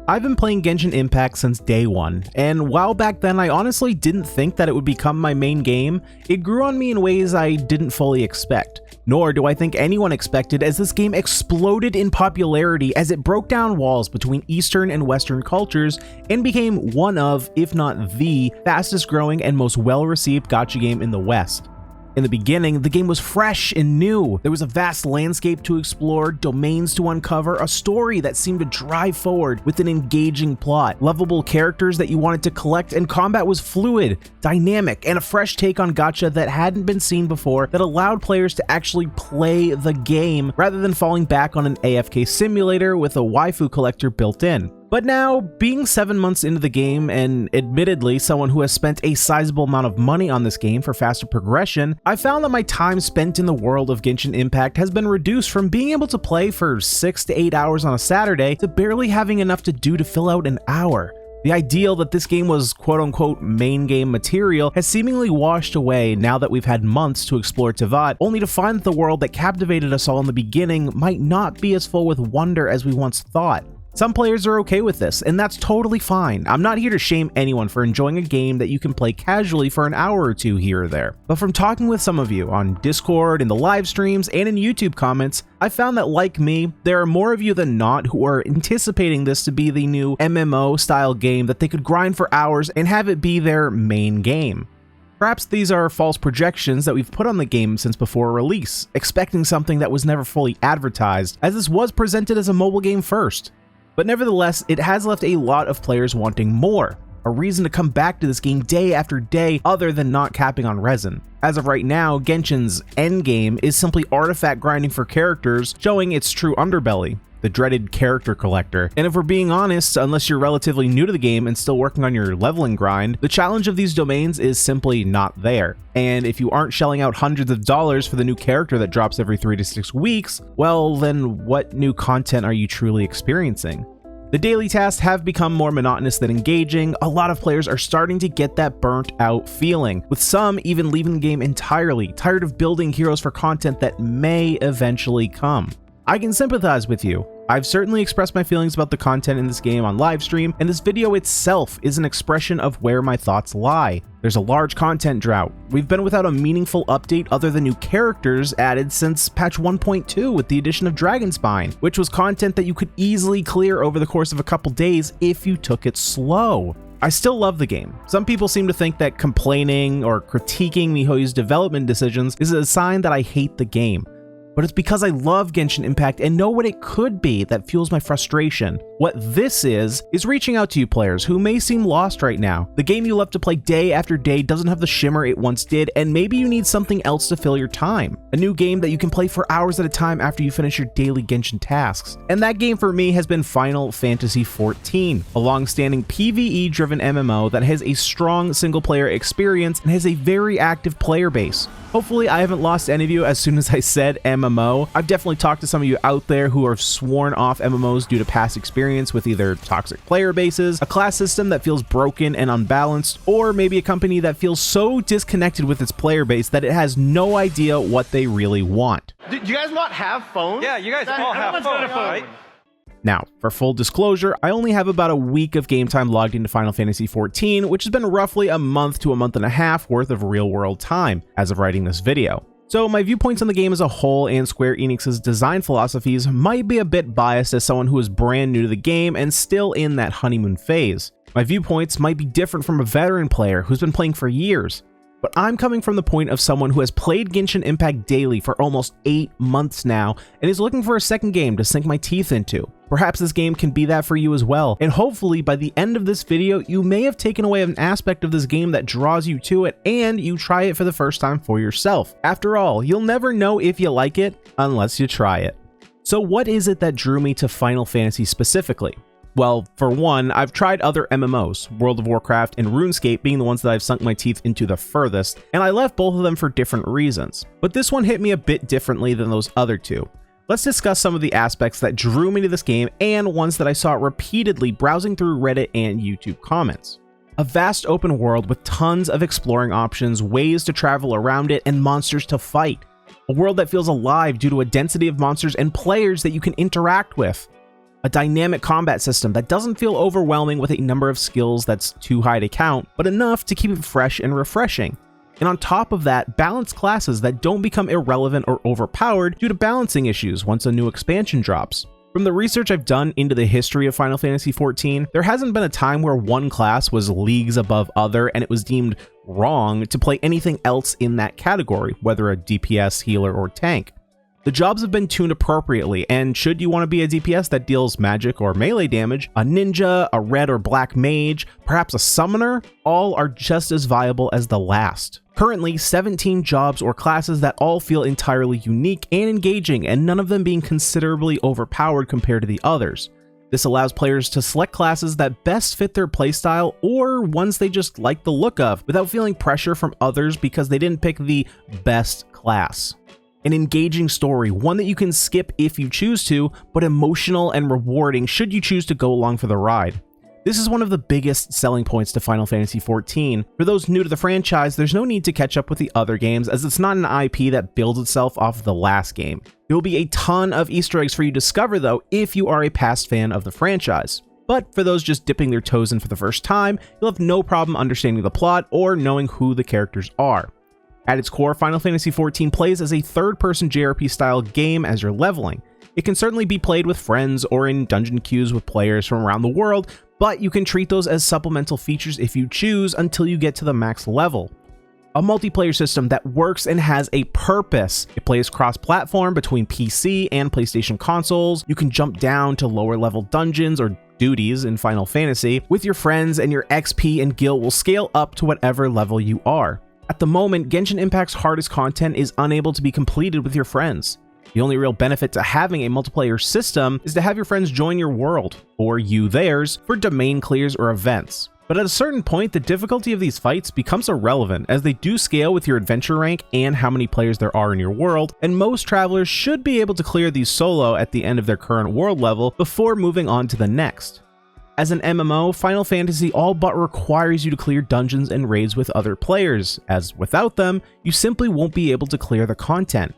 I've been playing Genshin Impact since day one, and while back then I honestly didn't think that it would become my main game, it grew on me in ways I didn't fully expect. Nor do I think anyone expected, as this game exploded in popularity as it broke down walls between Eastern and Western cultures and became one of, if not the, fastest growing and most well-received gacha game in the West. In the beginning, the game was fresh and new. There was a vast landscape to explore, domains to uncover, a story that seemed to drive forward with an engaging plot, lovable characters that you wanted to collect, and combat was fluid, dynamic, and a fresh take on gacha that hadn't been seen before that allowed players to actually play the game rather than falling back on an AFK simulator with a waifu collector built in. But now, being 7 months into the game, and admittedly someone who has spent a sizable amount of money on this game for faster progression, I found that my time spent in the world of Genshin Impact has been reduced from being able to play for 6 to 8 hours on a Saturday to barely having enough to do to fill out an hour. The ideal that this game was quote-unquote main game material has seemingly washed away now that we've had months to explore Teyvat, only to find that the world that captivated us all in the beginning might not be as full with wonder as we once thought. Some players are okay with this, and that's totally fine. I'm not here to shame anyone for enjoying a game that you can play casually for an hour or two here or there. But from talking with some of you on Discord, in the live streams, and in YouTube comments, I found that, like me, there are more of you than not who are anticipating this to be the new MMO style game that they could grind for hours and have it be their main game. Perhaps these are false projections that we've put on the game since before release, expecting something that was never fully advertised, as this was presented as a mobile game first. But nevertheless, it has left a lot of players wanting more, a reason to come back to this game day after day other than not capping on resin. As of right now, Genshin's endgame is simply artifact grinding for characters, showing its true underbelly, the dreaded character collector. And if we're being honest, unless you're relatively new to the game and still working on your leveling grind, the challenge of these domains is simply not there. And if you aren't shelling out hundreds of dollars for the new character that drops every 3 to 6 weeks, well then what new content are you truly experiencing? The daily tasks have become more monotonous than engaging. A lot of players are starting to get that burnt out feeling, with some even leaving the game entirely, tired of building heroes for content that may eventually come. I can sympathize with you. I've certainly expressed my feelings about the content in this game on livestream, and this video itself is an expression of where my thoughts lie. There's a large content drought. We've been without a meaningful update other than new characters added since patch 1.2 with the addition of Dragonspine, which was content that you could easily clear over the course of a couple days if you took it slow. I still love the game. Some people seem to think that complaining or critiquing MiHoYo's development decisions is a sign that I hate the game. But it's because I love Genshin Impact and know what it could be that fuels my frustration. What this is reaching out to you players who may seem lost right now. The game you love to play day after day doesn't have the shimmer it once did, and maybe you need something else to fill your time. A new game that you can play for hours at a time after you finish your daily Genshin tasks. And that game for me has been Final Fantasy XIV, a long-standing PvE-driven MMO that has a strong single-player experience and has a very active player base. Hopefully I haven't lost any of you as soon as I said MMO. I've definitely talked to some of you out there who have sworn off MMOs due to past experience with either toxic player bases, a class system that feels broken and unbalanced, or maybe a company that feels so disconnected with its player base that it has no idea what they really want. Do you guys not have phones? Yeah, you guys all have phones, right? Now, for full disclosure, I only have about a week of game time logged into Final Fantasy XIV, which has been roughly a month to a month and a half worth of real-world time as of writing this video. So my viewpoints on the game as a whole and Square Enix's design philosophies might be a bit biased as someone who is brand new to the game and still in that honeymoon phase. My viewpoints might be different from a veteran player who's been playing for years. But I'm coming from the point of someone who has played Genshin Impact daily for almost 8 months now and is looking for a second game to sink my teeth into. Perhaps this game can be that for you as well, and hopefully by the end of this video you may have taken away an aspect of this game that draws you to it and you try it for the first time for yourself. After all, you'll never know if you like it unless you try it. So what is it that drew me to Final Fantasy specifically? Well, for one, I've tried other MMOs, World of Warcraft and RuneScape being the ones that I've sunk my teeth into the furthest, and I left both of them for different reasons. But this one hit me a bit differently than those other two. Let's discuss some of the aspects that drew me to this game and ones that I saw repeatedly browsing through Reddit and YouTube comments. A vast open world with tons of exploring options, ways to travel around it, and monsters to fight. A world that feels alive due to a density of monsters and players that you can interact with. A dynamic combat system that doesn't feel overwhelming with a number of skills that's too high to count, but enough to keep it fresh and refreshing. And on top of that, balanced classes that don't become irrelevant or overpowered due to balancing issues once a new expansion drops. From the research I've done into the history of Final Fantasy XIV, there hasn't been a time where one class was leagues above other and it was deemed wrong to play anything else in that category, whether a DPS, healer, or tank. The jobs have been tuned appropriately, and should you want to be a DPS that deals magic or melee damage, a ninja, a red or black mage, perhaps a summoner, all are just as viable as the last. Currently, 17 jobs or classes that all feel entirely unique and engaging, and none of them being considerably overpowered compared to the others. This allows players to select classes that best fit their playstyle or ones they just like the look of, without feeling pressure from others because they didn't pick the best class. An engaging story, one that you can skip if you choose to, but emotional and rewarding should you choose to go along for the ride. This is one of the biggest selling points to Final Fantasy XIV. For those new to the franchise, there's no need to catch up with the other games, as it's not an IP that builds itself off of the last game. There will be a ton of Easter eggs for you to discover though if you are a past fan of the franchise. But for those just dipping their toes in for the first time, you'll have no problem understanding the plot or knowing who the characters are. At its core, Final Fantasy XIV plays as a third-person JRPG-style game as you're leveling. It can certainly be played with friends or in dungeon queues with players from around the world, but you can treat those as supplemental features if you choose until you get to the max level. A multiplayer system that works and has a purpose. It plays cross-platform between PC and PlayStation consoles. You can jump down to lower-level dungeons or duties in Final Fantasy with your friends, and your XP and guild will scale up to whatever level you are. At the moment, Genshin Impact's hardest content is unable to be completed with your friends. The only real benefit to having a multiplayer system is to have your friends join your world, or you theirs, for domain clears or events. But at a certain point, the difficulty of these fights becomes irrelevant, as they do scale with your adventure rank and how many players there are in your world, and most travelers should be able to clear these solo at the end of their current world level before moving on to the next. As an MMO, Final Fantasy all but requires you to clear dungeons and raids with other players, as without them, you simply won't be able to clear the content.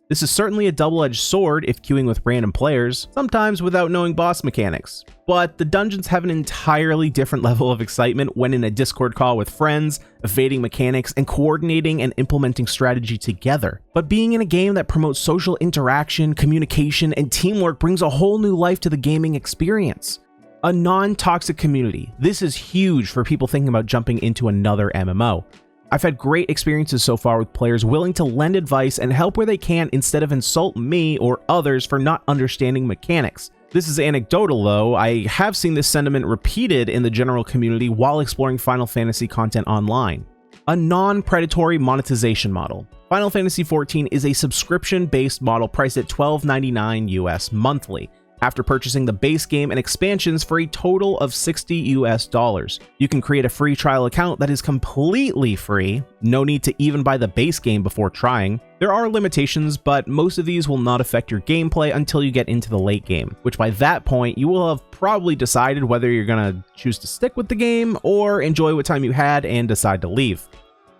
This is certainly a double-edged sword if queuing with random players, sometimes without knowing boss mechanics. But the dungeons have an entirely different level of excitement when in a Discord call with friends, evading mechanics, and coordinating and implementing strategy together. But being in a game that promotes social interaction, communication, and teamwork brings a whole new life to the gaming experience. A non-toxic community. This is huge for people thinking about jumping into another MMO. I've had great experiences so far with players willing to lend advice and help where they can instead of insult me or others for not understanding mechanics. This is anecdotal though. I have seen this sentiment repeated in the general community while exploring Final Fantasy content online. A non-predatory monetization model. Final Fantasy XIV is a subscription-based model priced at $12.99 US monthly, after purchasing the base game and expansions for a total of $60 US. You can create a free trial account that is completely free, no need to even buy the base game before trying. There are limitations, but most of these will not affect your gameplay until you get into the late game, which by that point you will have probably decided whether you're gonna choose to stick with the game or enjoy what time you had and decide to leave.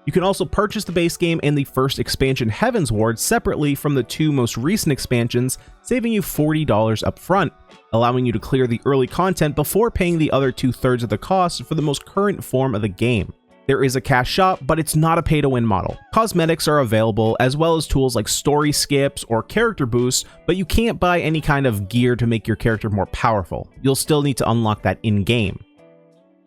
You can also purchase the base game and the first expansion Heaven's Ward separately from the two most recent expansions, saving you $40 up front, allowing you to clear the early content before paying the other 2/3 of the cost for the most current form of the game. There is a cash shop, but it's not a pay-to-win model. Cosmetics are available, as well as tools like story skips or character boosts, but you can't buy any kind of gear to make your character more powerful. You'll still need to unlock that in-game.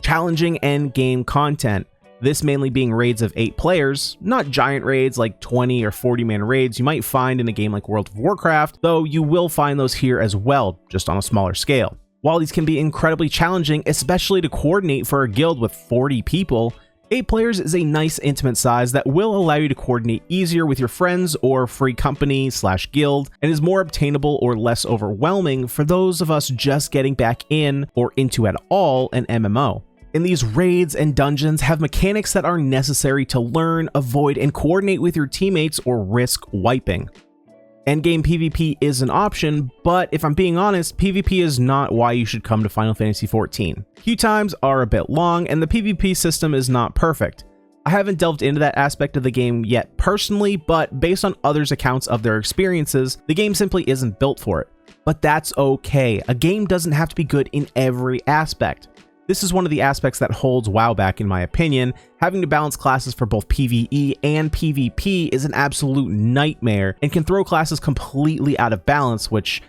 Challenging end-game content. This mainly being raids of 8 players, not giant raids like 20 or 40-man raids you might find in a game like World of Warcraft, though you will find those here as well, just on a smaller scale. While these can be incredibly challenging, especially to coordinate for a guild with 40 people, 8 players is a nice intimate size that will allow you to coordinate easier with your friends or free company/guild, and is more obtainable or less overwhelming for those of us just getting back in or into at all an MMO. And these raids and dungeons have mechanics that are necessary to learn, avoid, and coordinate with your teammates or risk wiping. Endgame PvP is an option, but if I'm being honest, PvP is not why you should come to Final Fantasy XIV. Queue times are a bit long, and the PvP system is not perfect. I haven't delved into that aspect of the game yet personally, but based on others' accounts of their experiences, the game simply isn't built for it. But that's okay. A game doesn't have to be good in every aspect. This is one of the aspects that holds WoW back in my opinion. Having to balance classes for both PvE and PvP is an absolute nightmare and can throw classes completely out of balance, which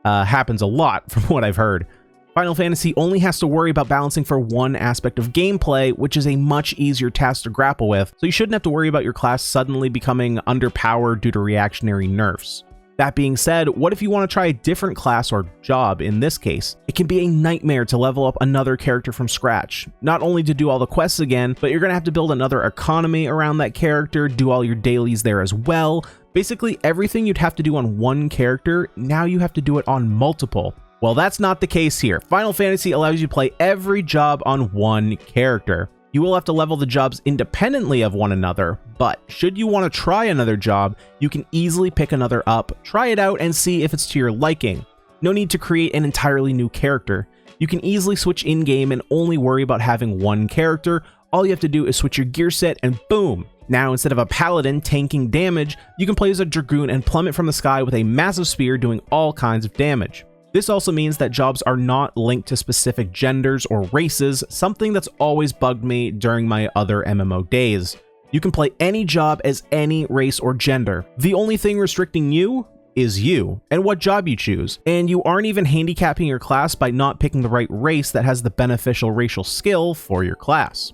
happens a lot from what I've heard. Final Fantasy only has to worry about balancing for one aspect of gameplay, which is a much easier task to grapple with, so you shouldn't have to worry about your class suddenly becoming underpowered due to reactionary nerfs. That being said, what if you want to try a different class or job in this case? It can be a nightmare to level up another character from scratch, not only to do all the quests again, but you're going to have to build another economy around that character, do all your dailies there as well. Basically everything you'd have to do on one character, now you have to do it on multiple. Well, that's not the case here. Final Fantasy allows you to play every job on one character. You will have to level the jobs independently of one another, but should you want to try another job, you can easily pick another up, try it out, and see if it's to your liking. No need to create an entirely new character. You can easily switch in-game and only worry about having one character. All you have to do is switch your gear set and boom! Now, instead of a paladin tanking damage, you can play as a dragoon and plummet from the sky with a massive spear doing all kinds of damage. This also means that jobs are not linked to specific genders or races, something that's always bugged me during my other MMO days. You can play any job as any race or gender. The only thing restricting you is you and what job you choose, and you aren't even handicapping your class by not picking the right race that has the beneficial racial skill for your class.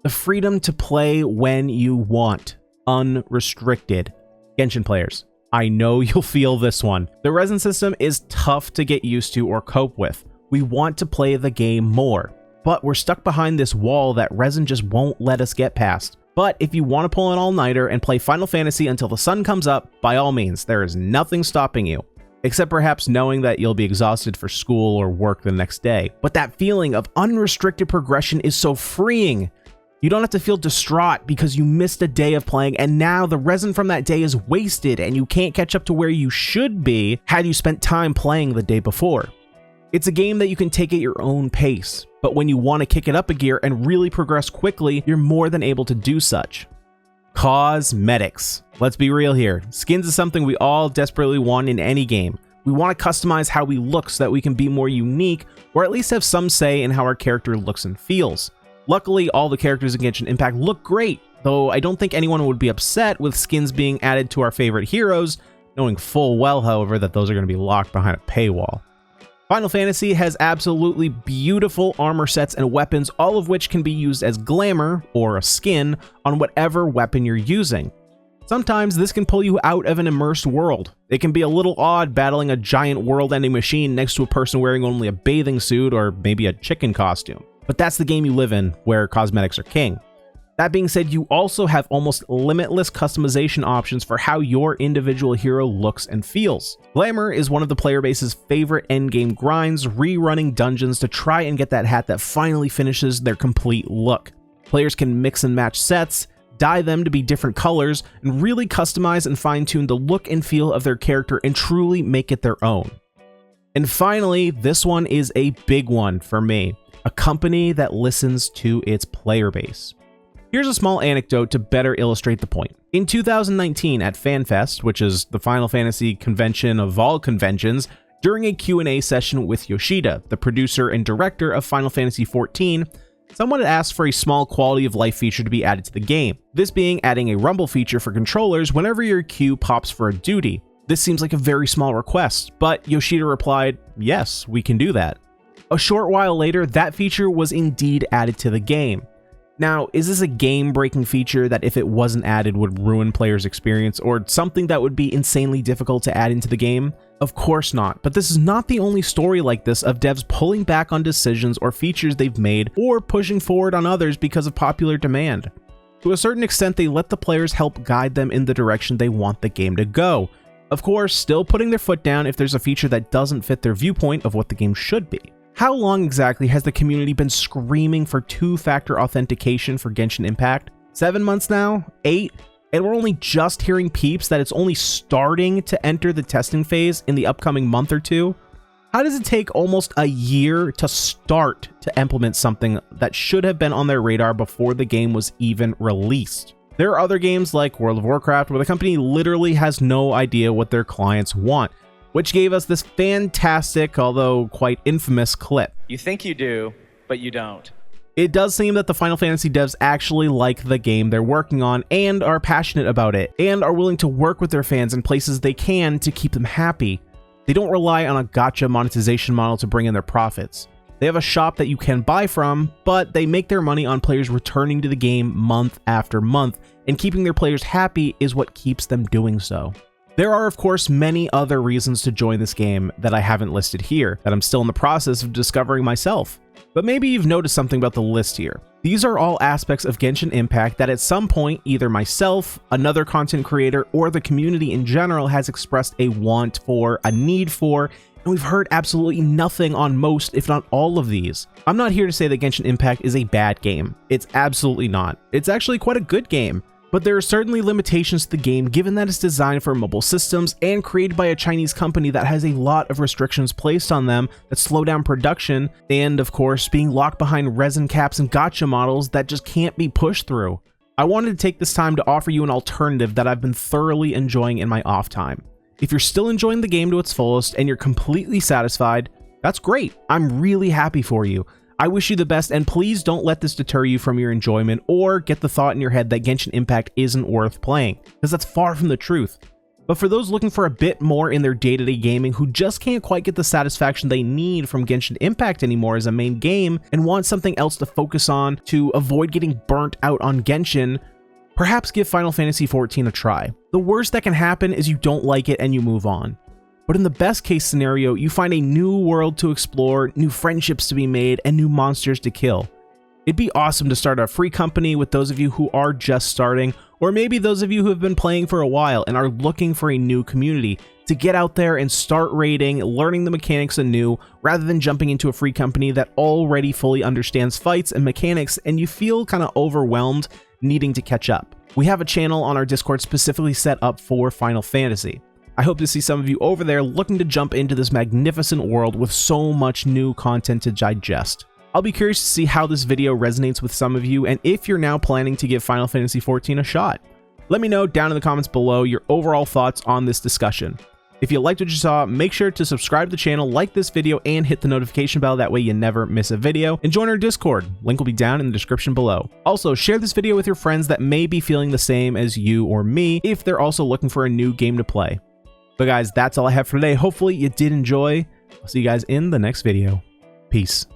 The freedom to play when you want. Unrestricted. Genshin players, I know you'll feel this one. The resin system is tough to get used to or cope with. We want to play the game more, but we're stuck behind this wall that resin just won't let us get past. But if you want to pull an all-nighter and play Final Fantasy until the sun comes up, by all means, there is nothing stopping you. Except perhaps knowing that you'll be exhausted for school or work the next day. But that feeling of unrestricted progression is so freeing. You don't have to feel distraught because you missed a day of playing and now the resin from that day is wasted and you can't catch up to where you should be had you spent time playing the day before. It's a game that you can take at your own pace, but when you want to kick it up a gear and really progress quickly, you're more than able to do such. Cosmetics. Let's be real here. Skins is something we all desperately want in any game. We want to customize how we look so that we can be more unique or at least have some say in how our character looks and feels. Luckily, all the characters in Genshin Impact look great, though I don't think anyone would be upset with skins being added to our favorite heroes, knowing full well, however, that those are going to be locked behind a paywall. Final Fantasy has absolutely beautiful armor sets and weapons, all of which can be used as glamour, or a skin, on whatever weapon you're using. Sometimes this can pull you out of an immersed world. It can be a little odd battling a giant world-ending machine next to a person wearing only a bathing suit or maybe a chicken costume. But that's the game you live in, where cosmetics are king. That being said, you also have almost limitless customization options for how your individual hero looks and feels. Glamour is one of the player base's favorite endgame grinds, rerunning dungeons to try and get that hat that finally finishes their complete look. Players can mix and match sets, dye them to be different colors, and really customize and fine-tune the look and feel of their character and truly make it their own. And finally, this one is a big one for me. A company that listens to its player base. Here's a small anecdote to better illustrate the point. In 2019 at FanFest, which is the Final Fantasy convention of all conventions, during a Q&A session with Yoshida, the producer and director of Final Fantasy XIV, someone had asked for a small quality of life feature to be added to the game, this being adding a rumble feature for controllers whenever your queue pops for a duty. This seems like a very small request, but Yoshida replied, yes, we can do that. A short while later, that feature was indeed added to the game. Now, is this a game-breaking feature that if it wasn't added would ruin players' experience, or something that would be insanely difficult to add into the game? Of course not, but this is not the only story like this of devs pulling back on decisions or features they've made, or pushing forward on others because of popular demand. To a certain extent, they let the players help guide them in the direction they want the game to go. Of course, still putting their foot down if there's a feature that doesn't fit their viewpoint of what the game should be. How long exactly has the community been screaming for two-factor authentication for Genshin Impact? 7 months now? 8? And we're only just hearing peeps that it's only starting to enter the testing phase in the upcoming month or two? How does it take almost a year to start to implement something that should have been on their radar before the game was even released? There are other games like World of Warcraft where the company literally has no idea what their clients want, which gave us this fantastic, although quite infamous clip. You think you do, but you don't. It does seem that the Final Fantasy devs actually like the game they're working on and are passionate about it, and are willing to work with their fans in places they can to keep them happy. They don't rely on a gacha monetization model to bring in their profits. They have a shop that you can buy from, but they make their money on players returning to the game month after month, and keeping their players happy is what keeps them doing so. There are, of course, many other reasons to join this game that I haven't listed here, that I'm still in the process of discovering myself. But maybe you've noticed something about the list here. These are all aspects of Genshin Impact that at some point either myself, another content creator, or the community in general has expressed a want for, a need for, and we've heard absolutely nothing on most, if not all of these. I'm not here to say that Genshin Impact is a bad game. It's absolutely not. It's actually quite a good game. But there are certainly limitations to the game given that it's designed for mobile systems and created by a Chinese company that has a lot of restrictions placed on them that slow down production, and of course being locked behind resin caps and gacha models that just can't be pushed through. I wanted to take this time to offer you an alternative that I've been thoroughly enjoying in my off time. If you're still enjoying the game to its fullest and you're completely satisfied, that's great. I'm really happy for you. I wish you the best, and please don't let this deter you from your enjoyment or get the thought in your head that Genshin Impact isn't worth playing, because that's far from the truth. But for those looking for a bit more in their day-to-day gaming who just can't quite get the satisfaction they need from Genshin Impact anymore as a main game and want something else to focus on to avoid getting burnt out on Genshin, perhaps give Final Fantasy XIV a try. The worst that can happen is you don't like it and you move on. But in the best case scenario, you find a new world to explore, new friendships to be made, and new monsters to kill. It'd be awesome to start a free company with those of you who are just starting, or maybe those of you who have been playing for a while and are looking for a new community, to get out there and start raiding, learning the mechanics anew, rather than jumping into a free company that already fully understands fights and mechanics and you feel kind of overwhelmed needing to catch up. We have a channel on our Discord specifically set up for Final Fantasy. I hope to see some of you over there looking to jump into this magnificent world with so much new content to digest. I'll be curious to see how this video resonates with some of you and if you're now planning to give Final Fantasy XIV a shot. Let me know down in the comments below your overall thoughts on this discussion. If you liked what you saw, make sure to subscribe to the channel, like this video, and hit the notification bell, that way you never miss a video, and join our Discord. Link will be down in the description below. Also, share this video with your friends that may be feeling the same as you or me if they're also looking for a new game to play. But guys, that's all I have for today. Hopefully you did enjoy. I'll see you guys in the next video. Peace.